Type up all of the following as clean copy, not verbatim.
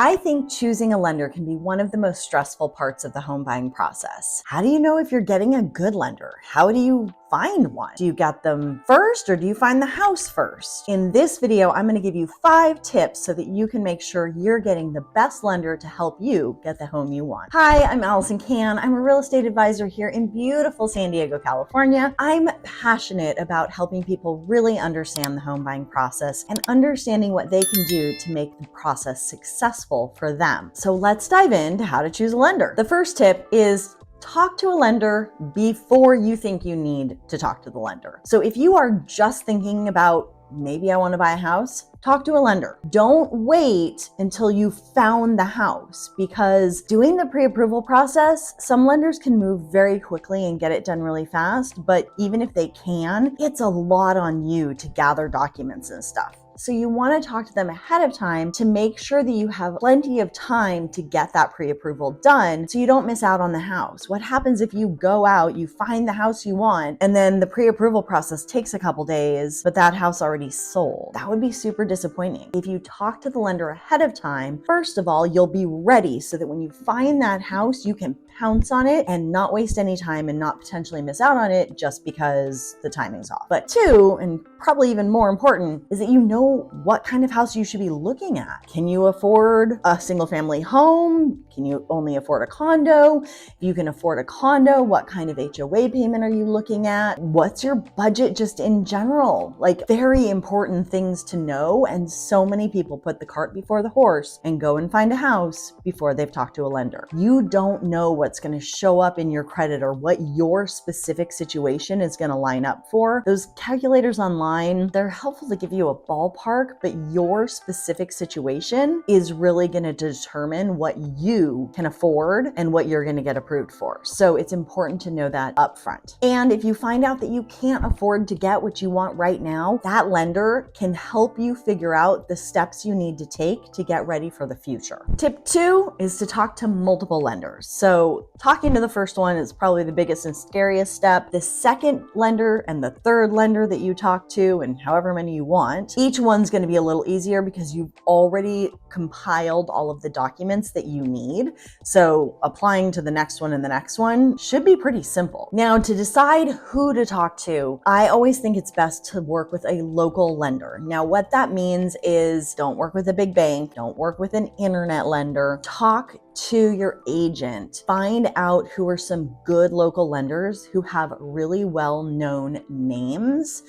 I think choosing a lender can be one of the most stressful parts of the home buying process. How do you know if you're getting a good lender? How do you find one? Do you get them first or do you find the house first? In this video, I'm going to give you 5 tips so that you can make sure you're getting the best lender to help you get the home you want. Hi, I'm Allesen Cann. I'm a real estate advisor here in beautiful San Diego, California. I'm passionate about helping people really understand the home buying process and understanding what they can do to make the process successful for them. So let's dive into how to choose a lender. The first tip is talk to a lender before you think you need to talk to the lender. So if you are just thinking about maybe I want to buy a house, talk to a lender. Don't wait until you've found the house, because doing the pre-approval process, some lenders can move very quickly and get it done really fast. But even if they can, it's a lot on you to gather documents and stuff. So you want to talk to them ahead of time to make sure that you have plenty of time to get that pre-approval done so you don't miss out on the house. What happens if you go out, you find the house you want, and then the pre-approval process takes a couple days, but that house already sold? That would be super disappointing. If you talk to the lender ahead of time, first of all, you'll be ready so that when you find that house, you can pounce on it and not waste any time and not potentially miss out on it just because the timing's off. But 2, and probably even more important, is that you know what kind of house you should be looking at. Can you afford a single family home? Can you only afford a condo? If you can afford a condo, what kind of HOA payment are you looking at? What's your budget just in general? Like, very important things to know. And so many people put the cart before the horse and go and find a house before they've talked to a lender. You don't know what's going to show up in your credit or what your specific situation is going to line up for. Those calculators online, they're helpful to give you a ballpark, but your specific situation is really going to determine what you can afford and what you're going to get approved for. So it's important to know that upfront. And if you find out that you can't afford to get what you want right now, that lender can help you figure out the steps you need to take to get ready for the future. Tip 2 is to talk to multiple lenders. So talking to the first one is probably the biggest and scariest step. The second lender and the third lender that you talk to, and however many you want, each one's going to be a little easier because you've already compiled all of the documents that you need. So applying to the next one and the next one should be pretty simple. Now, to decide who to talk to, I always think it's best to work with a local lender. Now, what that means is don't work with a big bank, don't work with an internet lender. Talk to your agent. Find out who are some good local lenders who have really well-known names,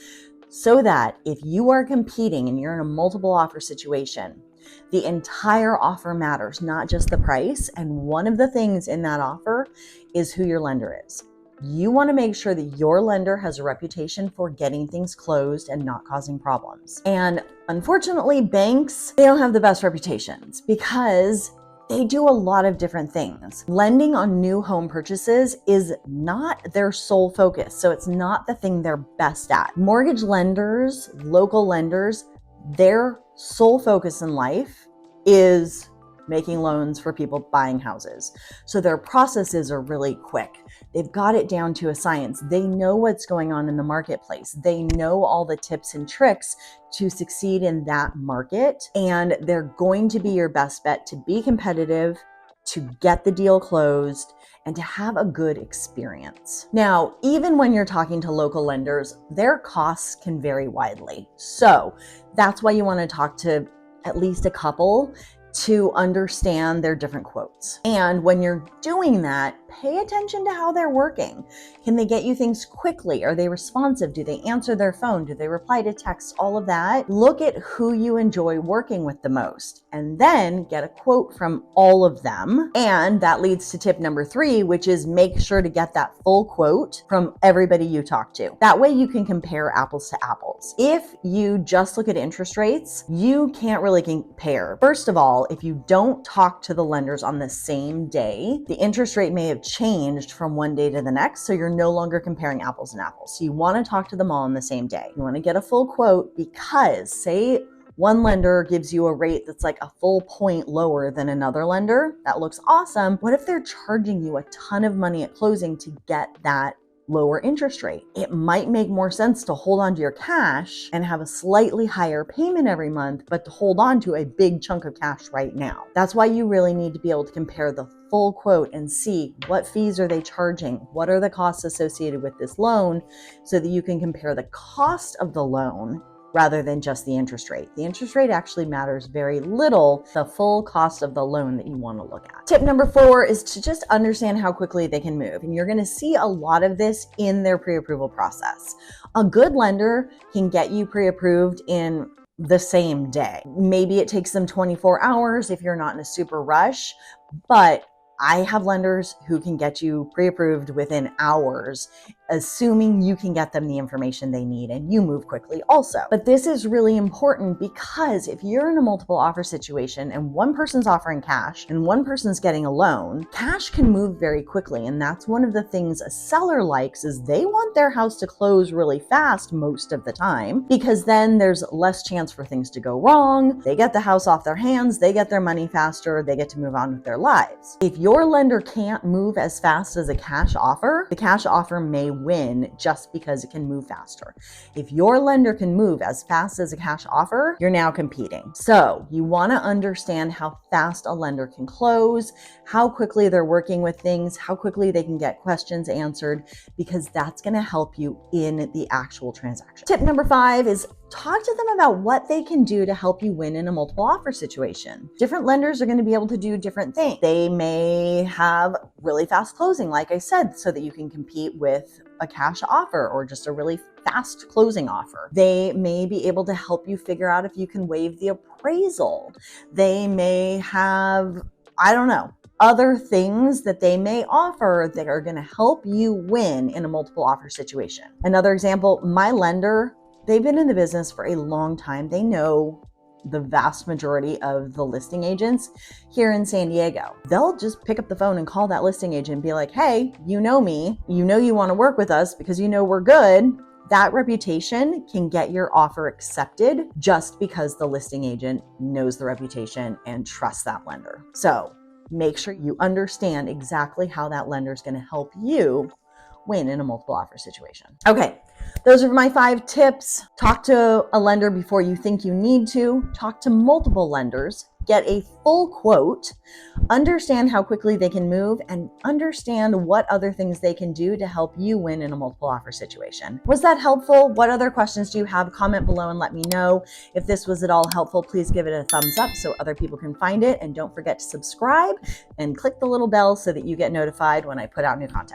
so that if you are competing and you're in a multiple offer situation, the entire offer matters, not just the price. And one of the things in that offer is who your lender is. You want to make sure that your lender has a reputation for getting things closed and not causing problems. And unfortunately, banks, they don't have the best reputations because they do a lot of different things. Lending on new home purchases is not their sole focus. So it's not the thing they're best at. Mortgage lenders, local lenders, their sole focus in life is making loans for people buying houses. So their processes are really quick. They've got it down to a science. They know what's going on in the marketplace. They know all the tips and tricks to succeed in that market. And they're going to be your best bet to be competitive, to get the deal closed, and to have a good experience. Now, even when you're talking to local lenders, their costs can vary widely. So that's why you want to talk to at least a couple to understand their different quotes. And when you're doing that, pay attention to how they're working. Can they get you things quickly? Are they responsive? Do they answer their phone? Do they reply to text? All of that. Look at who you enjoy working with the most, and then get a quote from all of them. And that leads to tip number 3, which is make sure to get that full quote from everybody you talk to. That way you can compare apples to apples. If you just look at interest rates, you can't really compare. First of all, if you don't talk to the lenders on the same day, the interest rate may have changed from one day to the next, so you're no longer comparing apples and apples. So you want to talk to them all on the same day. You want to get a full quote because, say, one lender gives you a rate that's like a full point lower than another lender. That looks awesome. What if they're charging you a ton of money at closing to get that lower interest rate. It might make more sense to hold on to your cash and have a slightly higher payment every month, but to hold on to a big chunk of cash right now. That's why you really need to be able to compare the full quote and see what fees are they charging, what are the costs associated with this loan, so that you can compare the cost of the loan rather than just the interest rate. The interest rate actually matters very little, the full cost of the loan that you want to look at. Tip number 4 is to just understand how quickly they can move. And you're going to see a lot of this in their pre-approval process. A good lender can get you pre-approved in the same day. Maybe it takes them 24 hours if you're not in a super rush, but I have lenders who can get you pre-approved within hours, assuming you can get them the information they need and you move quickly also. But this is really important because if you're in a multiple offer situation and one person's offering cash and one person's getting a loan, cash can move very quickly. And that's one of the things a seller likes, is they want their house to close really fast most of the time, because then there's less chance for things to go wrong. They get the house off their hands, they get their money faster, they get to move on with their lives. If your lender can't move as fast as a cash offer, the cash offer may win just because it can move faster. If your lender can move as fast as a cash offer, you're now competing. So you want to understand how fast a lender can close, how quickly they're working with things, how quickly they can get questions answered, because that's going to help you in the actual transaction. Tip number 5 is talk to them about what they can do to help you win in a multiple offer situation. Different lenders are going to be able to do different things. They may have really fast closing, like I said, so that you can compete with a cash offer or just a really fast closing offer. They may be able to help you figure out if you can waive the appraisal. They may have, I don't know, other things that they may offer that are going to help you win in a multiple offer situation. Another example, my lender, they've been in the business for a long time. They know the vast majority of the listing agents here in San Diego. They'll just pick up the phone and call that listing agent and be like, hey, you know me, you know you want to work with us because you know we're good. That reputation can get your offer accepted just because the listing agent knows the reputation and trusts that lender. So make sure you understand exactly how that lender is going to help you win in a multiple offer situation. Okay, those are my 5 tips. Talk to a lender before you think you need to. Talk to multiple lenders. Get a full quote. Understand how quickly they can move and understand what other things they can do to help you win in a multiple offer situation. Was that helpful? What other questions do you have? Comment below and let me know. If this was at all helpful, please give it a thumbs up so other people can find it. And don't forget to subscribe and click the little bell so that you get notified when I put out new content.